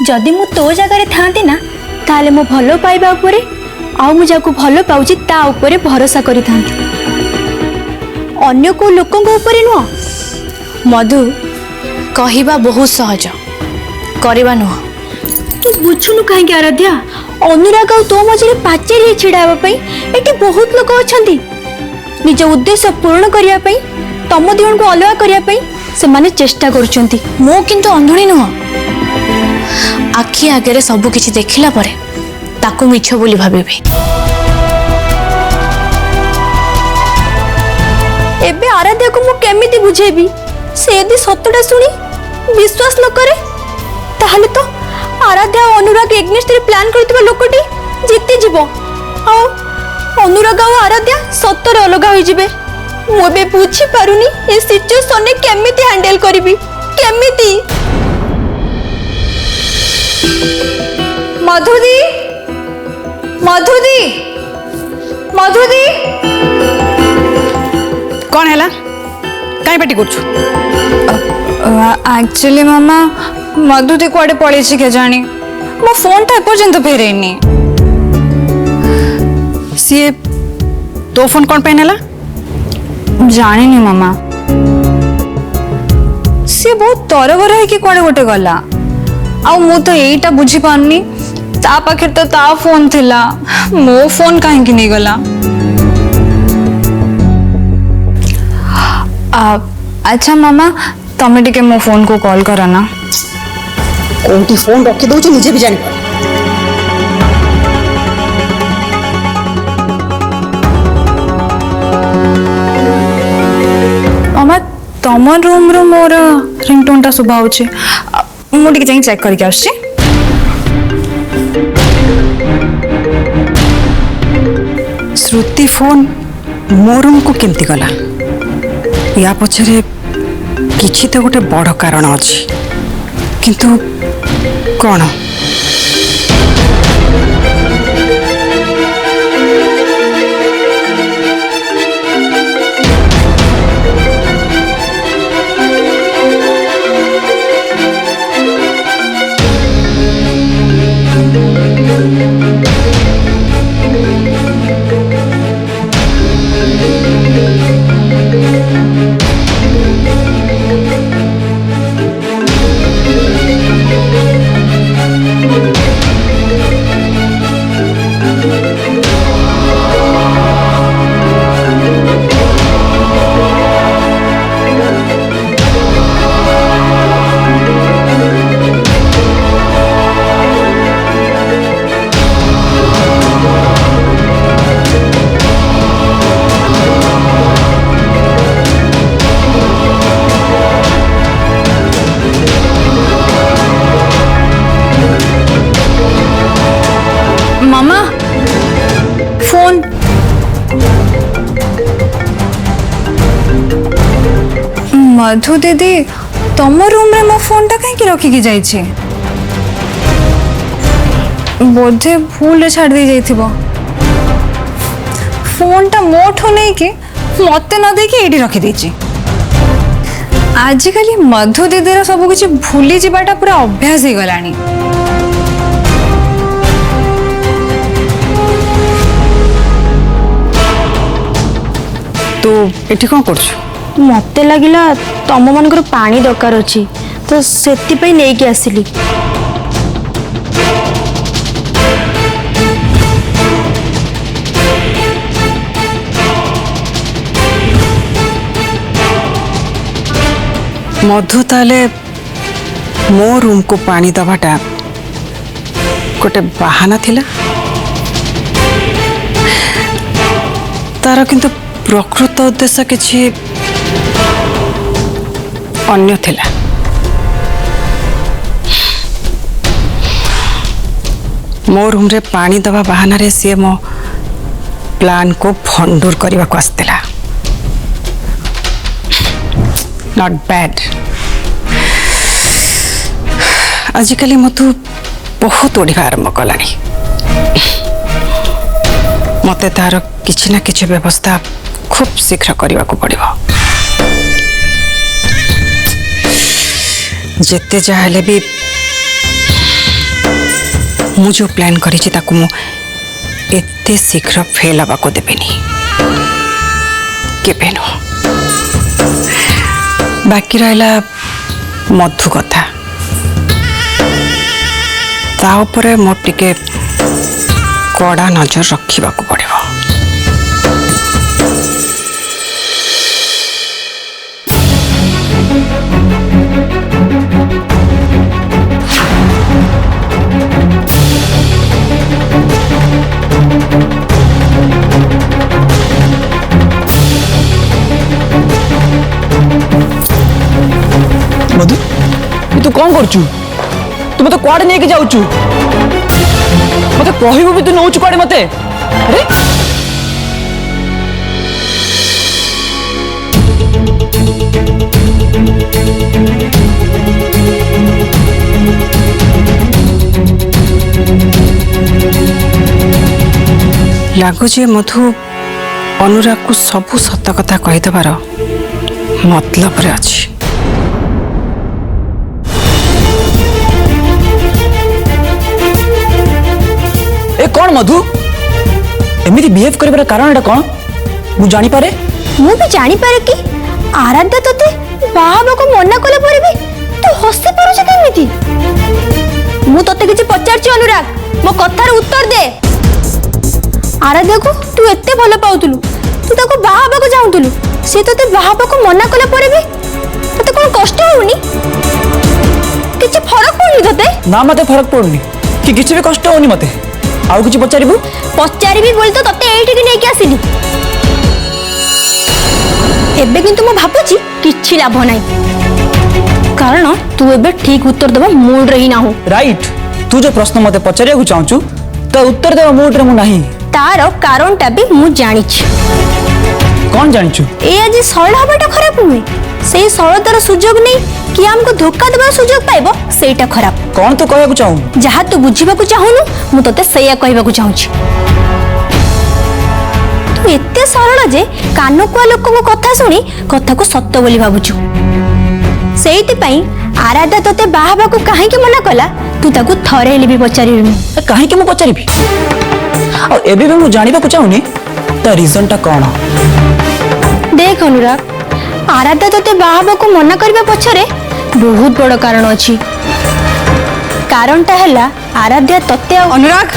जदि मु तो जगह थांती ना ताले मो भलो पाइबा उपरे आउ मु जाको भलो पाउची ता उपरे भरोसा करी थांती अन्य को लोकों को उपरे नुह। मधु कहिबा बहुत सहज करवा नुह। तू बुझुनु कहीं आराध्या अनुराग आ तो मझे पाचेरी छिड़ावा एटी बहुत लोक अछंती निज उद्देश्य पूर्ण करिया पई तम दिवन को अलगा करिया पई से माने चेष्टा करूछंती। मो किंतु अंधुणी नुह आखि आगे सब किछि देखिला परे ताकू मिछ बोली भाबिबे। एबे आराध्या को मु केमिति बुझेबी से यदि सतटा सुनी विश्वास न करे ताहले तो आराध्या और अनुराग एग्नेस्ट रे प्लान करथिबा लोकटी जीती जीवो आ अनुराग और आराध्या सत्तर अलग हो जिबे। मु बे बुझी पारुनी ए सिचुएशन ने केमिति हैंडल करबी केमिति। मधुदी मधुदी मधुदी कौन है कहीं पार्टी कर? एक्चुअली मामा मधुदी कुआडे पड़े के जानी मो फोन टा एपर्यंत फेरेनी। सी तो फोन कौन पे नेला? जानी नहीं मामा सी बहुत तरबर है कि कुआडे गोटे गला आ मु तो एटा बुझी पारनी ता पाखे तो ता फोन थिला मो फोन काहे कि नहीं गला। अच्छा मामा तमे टिके मो फोन को कॉल करा ना। कोंटी फोन रखी दउछ निजे भी जानि पार। मामा तम रूम रो मोर रिंगटोन टा सुबा होचे मु टिके जाई चेक करके आछी। श्रुति फोन मो रूम को केमती गला? या पछरे किछि तो गोटे बड़ कारण अछि किंतु कौन? मामा फोन मधु दीदी तम रूम रे मो फोन टा कहीं रखिकी जाइछे बोधे भूल छाड़ दे जाइथिबो। फोन टा मोठो नहीं कि मते न दे के एडी रखी देछि। आजिकली मधु दीदी सब किछि भूली जिबाटा पूरा अभ्यास हो गलानी। तो एठी कौन कर? मत लगिला तम मनकर पानी दरकार अछि तो सेति पई नै के आसिली। मधु ताले मो रूम को पानी दबाटा गोटे बाहाना थिला तार किंतु प्रकृत उद्देश्य किछि अन्य थिला। मो रूम रे पानी दबा बहाना रे सी मो प्लान को भंडूर करने को आसला। Not bad. आजिकली मधु बहुत ओढ़ा आरंभ कलानी। मते तार किछि ना किछि व्यवस्था खूब शीघ्र करने को पड़िबो। जेते जाहले भी मु जो प्लान करिछि ताकू मु एते शीघ्र फेल हवा को देबेनी केबे नो। बाकी रहला मधु कथा ता उपरे मोर टिके कड़ा नजर रखा पड़े। मधु तू कौन कर तू मत कुआड़े नहीं जाऊ मत कहबू भी तू नौ कुआड़े मत अरे लगुच मधु अनुराग को सबू सत कथा कहीदेवार मतलब रे अछि। ए कौन मधु एमती बिहेव कर कारण एटा कौन मु जानी पारे मु भी जानी पारे कि आराध्या तोते बाबा को मना कले परे भी तू हसी पारुछ केमिति। मु तोते किछि पचारछि अनुराग मो कथार उत्तर दे। आराध्या को तू एते भलो पाउतलु तू ताको बाबा को जाउतलु से तोते बाबा को मना कले परे भी तोते कोन कष्ट होउनी किछि फरक पड़नी तोते ना मते फरक पड़नी कि किछि भी कष्ट होनी मते आउ किछि पचारिबी बोल तो तते एठी कि नै कि आसिली एबे किंतु मु भाबुची किछि लाभ नै कारण तू एबे ठीक उत्तर देबा मूड रही ना हो। राइट तू जो प्रश्न मते पचारिया को चाहछु तो उत्तर देबा मूड रे मु नाही तार कारणटा भी मु जानि छी। कौन जानिछु ए आज सरल हबाटा खराब हुए से सरलतार सुजोग नै कि हमको धोखा देबा सुजोग पाइबो सेटा खराब। कौन तू कहया को चाहू जहा तू बुझिबा को चाहुनु मु तते सैया कहबा को चाहूची। तू एते सरल जे कानकुआ लोक को कथा सुनी कथा को सत्य बोली भाबुछु सेइति पई आराध्या तते बाहाबा को काहे के मना कला तू ताको थरे हेले भी पचारिनु काहे के मु पचारिबी आ एबे भी मु जानिबा को चाहूनी ता रीजन ता कोन। देख अनुराग आराध्या तते बाहाबा को मना करबा पछरे बहुत बड़ कारण अछि। कारणटा हला आराध्या तते अनुराग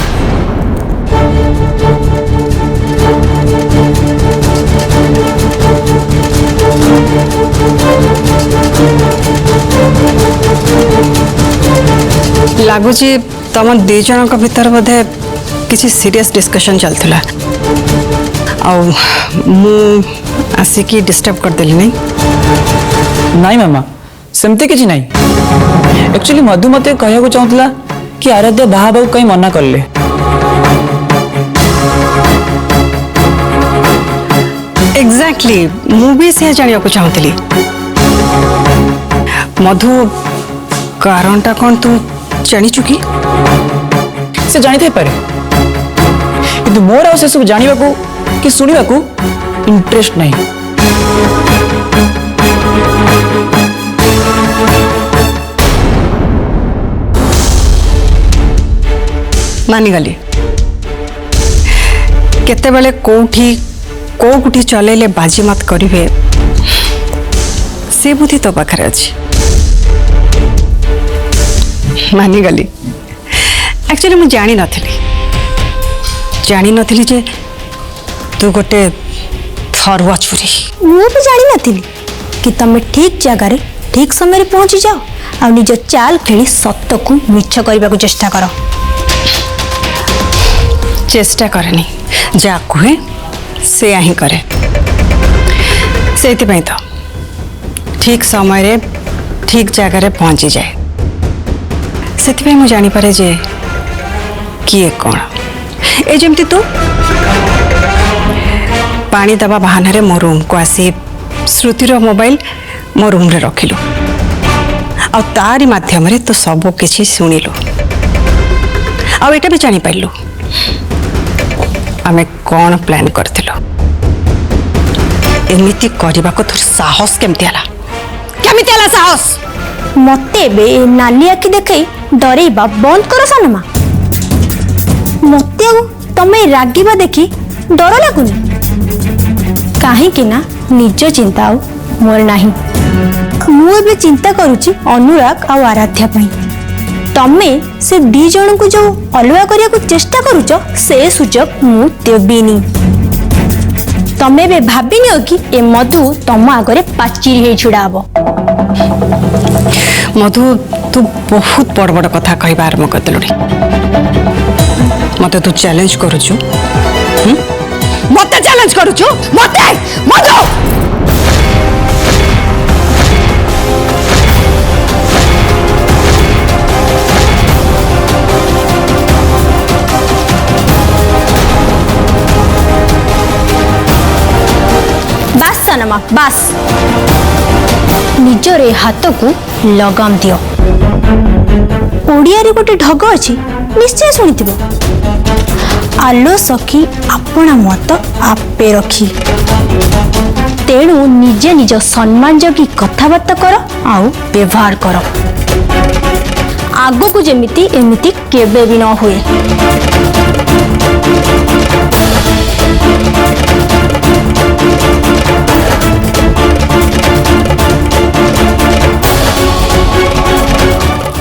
लगुच तुम दी जन भीतर बोधे किसी सीरियस डिस्कशन चलता आसिकी डिस्टर्ब करदेली नहीं नाई मामा सेमती किछि नाही एक्चुअली मधु मते कहया को चाहतला कि आराध्या बाहाबा को कहीं मना करले एग्जैक्टली मु भी से जानिया को चाहतली मधु कारणटा कौन तू जानी चुकी से जानी थे पारे किंतु मोर आ से सब जानिबा को कि सुनिबा को इंटरेस्ट नहीं। मानिगली केते बेले कोठी को गुटी चलेले बाजी मत करिवे से बुद्धि तो पाखरे अछि। मानिगली एक्चुअली मु जानी नथिली जे तू गोटे थरुआ छुरी। मु भी जानी नथिली कि तमे ठीक जगह रे ठीक समय रे पहुंची जाओ आ निज चाल खेली सत्य को मिछ करबा को चेष्टा करो। चेष्टा करनी जा कहे से ही करे से तो ठीक समय रे ठीक जगह रे पहुंची जाए से मु जानी पारे जे किए कौन ए जमती तू पानी दबा बहाना रे मो रूम को आसी श्रुतिर मोबाइल मो रूम रे रखिलु आ तारी माध्यम रे तो सब किछि सुनिलु आ एटा भी जानी पाइलु आमे कौन प्लान करथिलु एमिति करबा को तोर साहस केमति आला साहस मते बे नाली आखि देखै डरेबा बंद करो सनमा आराध्या तमे रागिबा देखी डर लगुनी काहेकि ना निज चिंता आउ मोर नाही मु चिंता करुची अनुराग आ आराध्या पई तमे से दी जन को जो अलवा करिया को चेष्टा करूच से सुजोग मु देबिनी तमे बे भाबिनियो कि ए मधु तम आगरे पाचिरी हे छुड़ाबो मधु तू बहुत बड़ बड़ कथा कहबा आरंभ करदेलुनी मते तू चैलेंज करूछु मते चैलेंज करूछु मते मधु बास सनमा बास निजर ए हाथ को लगाम दियो ओडिया रे गोटे ढग अछि निश्चय सुनिथिबो आलो सखी अपना मत आपे रखी तेणु निजे निज सम्मान जगी कथाबार्ता कर आउ व्यवहार कर आगो को जेमिति एमिति केबे भी न हुए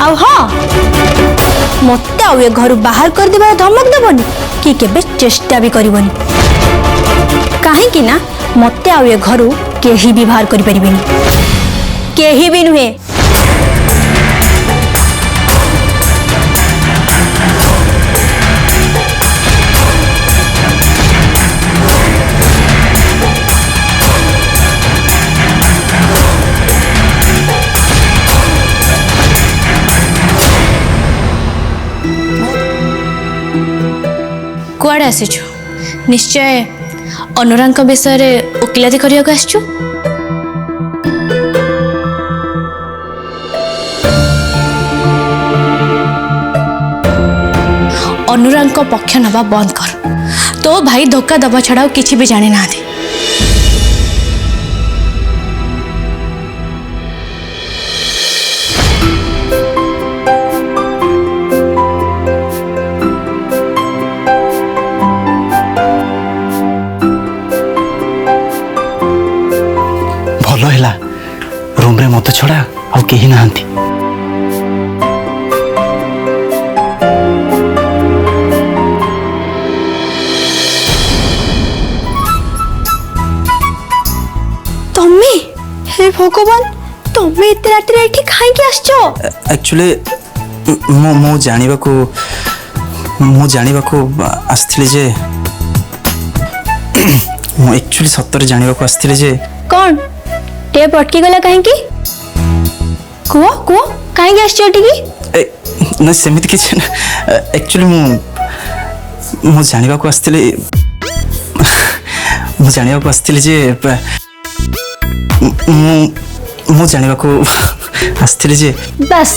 आउ हाँ मत आउ ए घर बाहर कर देबार धमक देबनी कि केबे चेष्टा भी करबनी काहे ना मत आउ ए घर केही भी बाहर करि परिबेनी केही भी नुहे कुआड़े आसीचु निश्चय अनुराग विषय रे ओकिलाती करिया को आसचु अनुराग पक्ष नवा बंद कर तो भाई धोखा दबा छड़ा किसी भी जानी ना दे भल है रूम रे मत छड़ा आ कहीं नहांती तमे हे भगवान तमे एते रात रे एठी खाई के आछो एक्चुअली मो जानिबा को आस्थिले जे मो एक्चुअली सत्तर जानिबा को आस्थिले जे कौन टेप अटकी गला काहे की को काहे के आछो एठी न सेमिति किछ एक्चुअली मो जानिबा को आस्थिले मो जानिबा को आस्थिले जे मो जानिबा को आस्थिले जे बस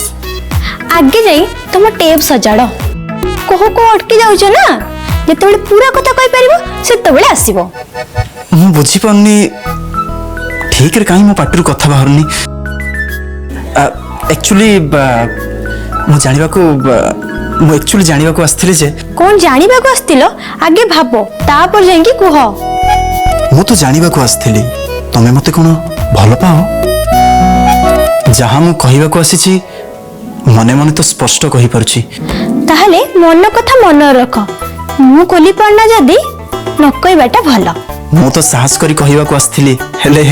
आगे जाई तुम टेप सजाड़ को अटकी जाउछ ना जेतेबेले पूरा कथा कहि परिबो सेतेबेले आसीबो मु बुझी पाउनी ठीक रे काहे मो पाटरू कथा बाहरनी एक्चुअली मु जानिबा को आस्थिले जे कौन जानिबा को आस्तिलो आगे भाबो तापर जाईकी कुह मु तो जानिबा को आस्थिली तमे मते कोन भल पाओ जहाँ मु कहिबा को आसीची मने मने तो स्पष्ट कहि परछि ताहले मन कथा मन रख मु कोली पड़ना जदी न कहबाटा भल मु तो साहस करी कहिबा को आस्थिली हेले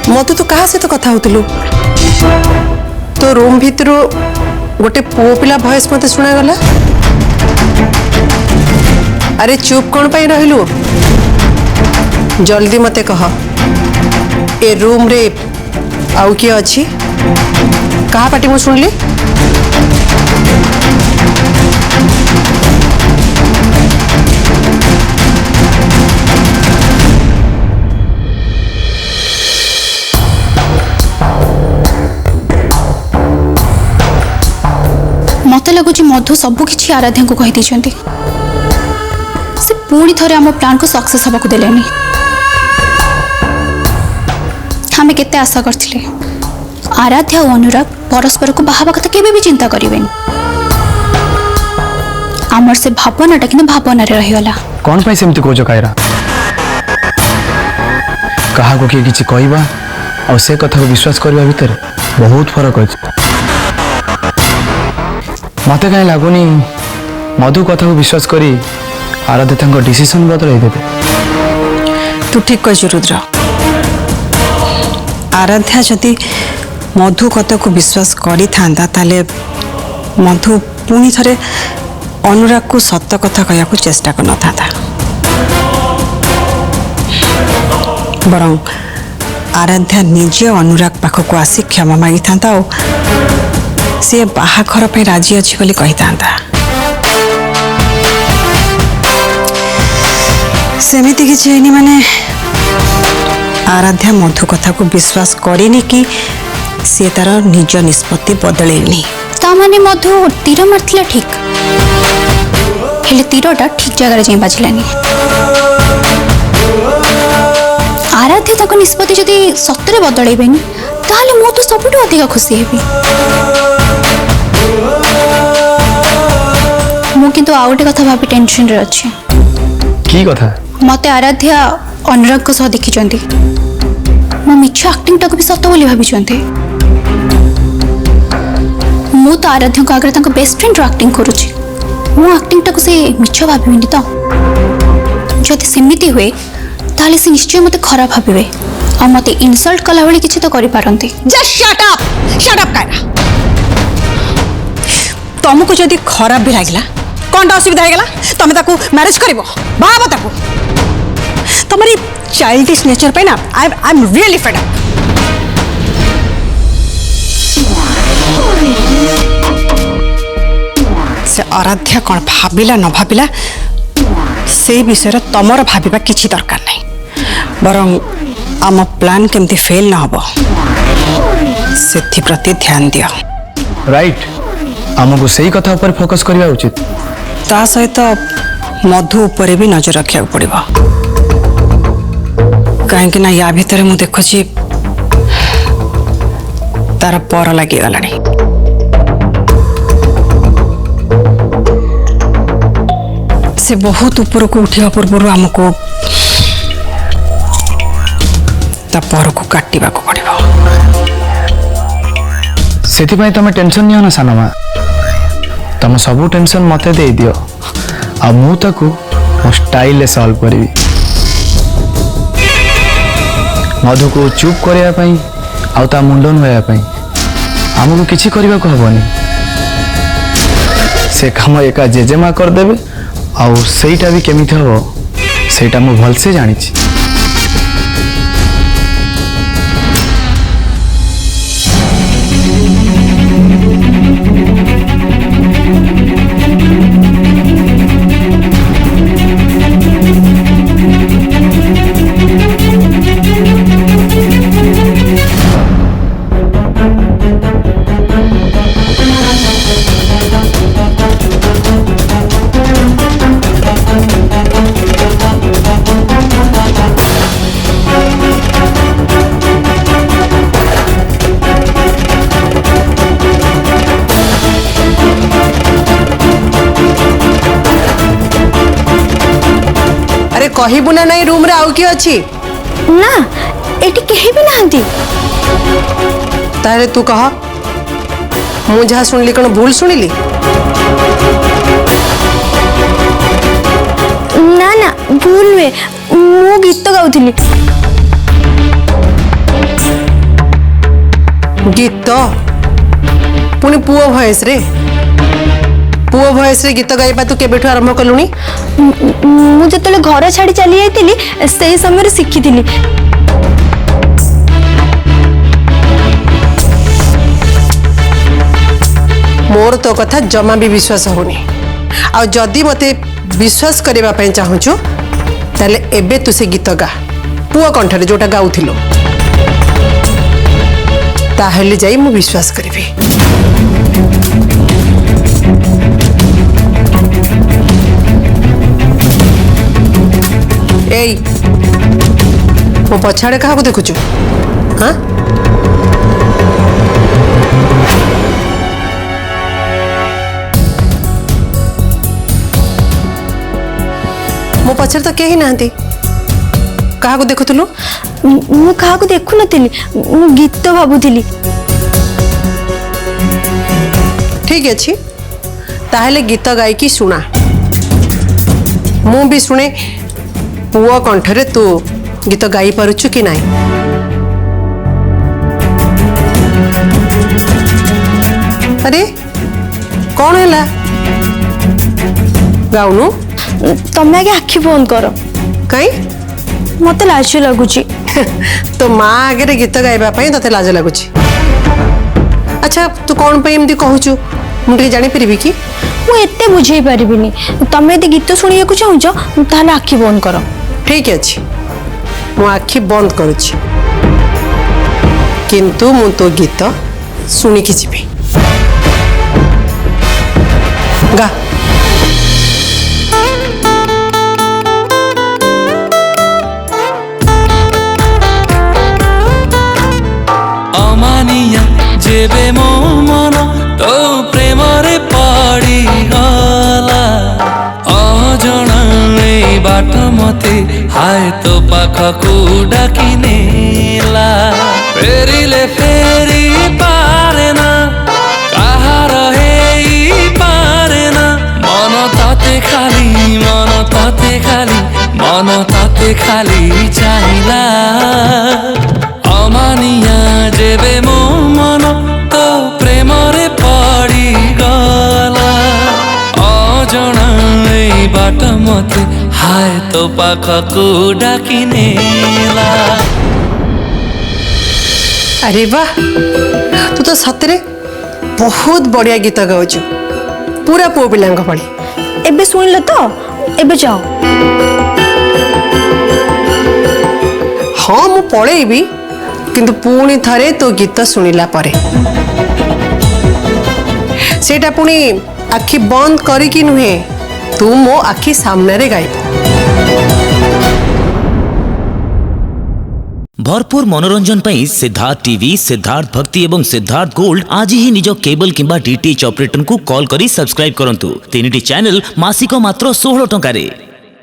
मत तो कहा से तो कथा होतिलु तो रूम भितर गोटे पुओ पिला भॉइस मते सुना गला अरे चुप कौन पाई रहिलु जल्दी मते कह ए रूम रे आउ किए अछि कहा पाटी मु सुनली मत लगुच मधु सबकि आराध्या को कही देछंती से पुणी थरे आम प्लान को सक्सेस हवा को देलेनी हमें केते आशा करथिले आराध्या और अनुराग परस्पर को बाहा कथा केबे भी चिंता करिवेन आमर से भावनाटा कि भावना रहीगला कौन पाई सेमती कहो कायरा कहा को किए किछि कहबा और से कथा को विश्वास करबा भीतर बहुत फरक अछि मते कहीं लागुनी मधु कथा को विश्वास करी आराध्या डिसीजन बदल देते तू ठीक कह रुद्र आराध्या जदि मधु कथा को विश्वास करी थांदा ताले मधु पुणी थरे अनुराग को सत कथा कहया को चेष्टा कर न था बरं आराध्या निजे अनुराग पाखक आसी क्षमा मागी था सी बाहाघर पे राजी अच्छी बोली कही था सेमिति किछि हैनी माने आराध्या मधु कथा को विश्वास करेनी कि सी तार निज निष्पत्ति बदलेनी ता माने मधु तीर मारथिला ठीक हेले तीरटा ठीक जगह जाई बाजलानी आराध्या ताको निष्पत्ति जदि सत्तरे बदलैबेनी ताले मो तो सबुठु अधिक खुशी हेबी मु किंतु आ गोटे कथा भाबी टेंशन रे अछि की कथा मते आराध्या अनुराग को सह देखी चंती मो मिछ एक्टिंग टाको भी सत्य बोली भाबी चंती मु तो आराध्या को आगे ताको बेस्ट फ्रेंड रो एक्टिंग करूची मो एक्टिंग टाको से मिछ भाबिनी तो जदि सिमिति हुए ताले से निश्चय मते खराब भाबिबे आ मते इनसल्ट कला बेले किछि तो करि पारंती जस्ट शट अप कायरा तुमको जदि खराब भी लागला कौन असुविधा है तुम ताकू मैरिज करिवो बाबा ताकू तुम्हारी चाइल्डिश नेचर पे ना I am really fed up से आराध्या कौन भाविला न भाविला से विषय तमर भाविबा किछि दरकार नहीं बरं आम प्लान केमती फेल न हबो सेथि प्रति ध्यान दियो राइट आमको सही कथा ऊपर फोकस करबा उचित ता सहित मधु उपरे भी नजर रखा पड़ो कहीं ना या भितर मु देखुची तार पर लगी गला से बहुत ऊपर को उठा पूर्व आमको ता पर को काटिबा को पड़ो से तुम टेंशन नियो ना सानमा तुम सब टेंशन मते दे दियो आ मु ताकू मो स्टाइल ले सॉल्व करी मधु को चुप करया पई आ ता मुंडन होया पई हमको किछि करबा को हबनी से काम एका जेजेमा कर देबे आ सेटा भी केमिति हो सेटा मु भल से जानि छी अरे कहबू ना नहीं रूम रे आउ की अछि ना एटी केही भी नाहंती तारे तू कह मु जहाँ सुनली कौन भूल सुनिली ना ना भूल वे मु गीत गाउथिली गीत पुणी पुओ भयस रे पुओ भयस रे गीत गाइबा तू केबेठु आरंभ कलुनी मु जतले घर छाड़ी चली जाइतिली सेही समय शिखिथिली मोर तो कथा जमा भी विश्वास होनी आ जदि मते विश्वास करबा पई चाहूछु ताले एबे तू से गीत गा पुओ कंठरे जोटा गाउथिलो ताहेले जाई मु विश्वास करबी ଏଇ ମୋ ପଛଆଡ଼େ କାହାକୁ ଦେଖୁଛୁ ହଁ ମୋ ପଛରେ ତ କେହି ନାହାନ୍ତି କାହାକୁ ଦେଖୁଥିଲୁ ମୁଁ କାହାକୁ ଦେଖୁନଥିଲି ମୁଁ ଗୀତ ଭାବୁଥିଲି ଠିକ ଅଛି ତାହେଲେ ଗୀତ ଗାଇକି ଶୁଣା ମୁଁ ବି ଶୁଣେ ପୁଅ କଣ୍ଠରେ ତୁ ଗୀତ ଗାଇ ପାରୁଛୁ କି ନାହିଁ ଆରେ କଣ ହେଲା ଗାଉନୁ ତମେ ଆଗେ ଆଖି ବନ୍ଦ କର କାଇଁ ମତେ ଲାଜ ଲାଗୁଛି ତୋ ମା ଆଗରେ ଗୀତ ଗାଇବା ପାଇଁ ତତେ ଲାଜ ଲାଗୁଛି ଆଚ୍ଛା ତୁ କଣ ପାଇଁ ଏମିତି କହୁଛୁ ମୁଁ ଟିକେ ଜାଣିପାରିବି କି ମୁଁ ଏତେ ବୁଝେଇ ପାରିବିନି ତମେ ଯଦି ଗୀତ ଶୁଣିବାକୁ ଚାହୁଁଛ ତାହେଲେ ଆଖି ବନ୍ଦ କର ଠିକ ଅଛି ମୁଁ ଆଖି ବନ୍ଦ କରୁଛି କିନ୍ତୁ ମୁଁ ତୋ ଗୀତ ଶୁଣିକି ଯିବି ଗା अमानिया जेबे मो मन तो प्रेम रे पड़ी गला अजणा बाट मते हाय तो पाखकू डाकी नेला फेरिले फेरी पारे ना कहार हेई पारे ना मन ताते खाली चाहिला अमानिया जेबे मो मन तो प्रेम रे पड़ी गला अजणा बाट मते हाय तो पाखकू डाकी नेला अरे वाह तू तो सतरे बहुत बढ़िया गीत गाउछु पूरा पुओ पिलांग भली एबे सुनिल तो एबे जाओ हाँ मु पळेबी किंतु पुणी थरे तो गीत सुनिला परे सेटा पुणी आखि बंद करिकी नुहे तू मो आखि सामने रे गाइबो भरपूर मनोरंजन पर सिद्धार्थ टीवी सिद्धार्थ भक्ति एवं सिद्धार्थ गोल्ड आज ही निज केबल किंबा डीटीएच ऑपरेटर को कॉल करी सब्सक्राइब करंतु 3टी चैनल मासिक मात्र 16 टंका रे।